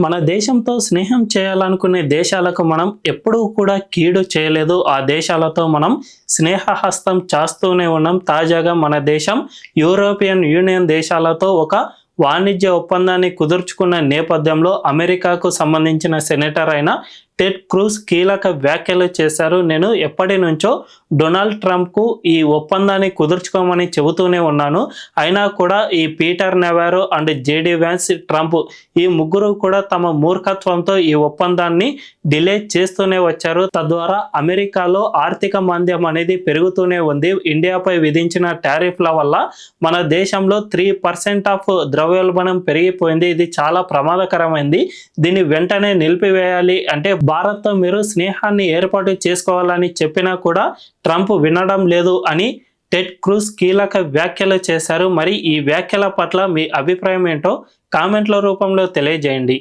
మన దేశంతో స్నేహం చేయాలనుకునే దేశాలకు మనం ఎప్పుడూ కూడా కీడు చేయలేదు. ఆ దేశాలతో మనం స్నేహహస్తం చాస్తూనే ఉన్నాం. తాజాగా మన దేశం యూరోపియన్ యూనియన్ దేశాలతో ఒక వాణిజ్య ఒప్పందాన్ని కుదుర్చుకున్న నేపథ్యంలో అమెరికాకు సంబంధించిన సెనేటర్ అయిన టెడ్ క్రూజ్ కీలక వ్యాఖ్యలు చేశారు. నేను ఎప్పటి నుంచో డొనాల్డ్ ట్రంప్కు ఈ ఒప్పందాన్ని కుదుర్చుకోమని చెబుతూనే ఉన్నాను. అయినా కూడా ఈ Peter Navarro and JD Vance, Trump ఈ ముగ్గురు కూడా తమ మూర్ఖత్వంతో ఈ ఒప్పందాన్ని డిలే చేస్తూనే వచ్చారు. తద్వారా అమెరికాలో ఆర్థిక మాంద్యం అనేది పెరుగుతూనే ఉంది. ఇండియాపై విధించిన టారిఫ్ల వల్ల మన దేశంలో 3% ఆఫ్ ద్రవ్యోల్బణం పెరిగిపోయింది. ఇది చాలా ప్రమాదకరమైంది. దీన్ని వెంటనే నిలిపివేయాలి అంటే భారత్తో మీరు స్నేహాన్ని ఏర్పాటు చేసుకోవాలని చెప్పినా కూడా ట్రంప్ వినడం లేదు అని టెడ్ క్రూజ్ కీలక వ్యాఖ్యలు చేశారు. మరి ఈ వ్యాఖ్యల పట్ల మీ అభిప్రాయం ఏంటో కామెంట్ల రూపంలో తెలియజేయండి.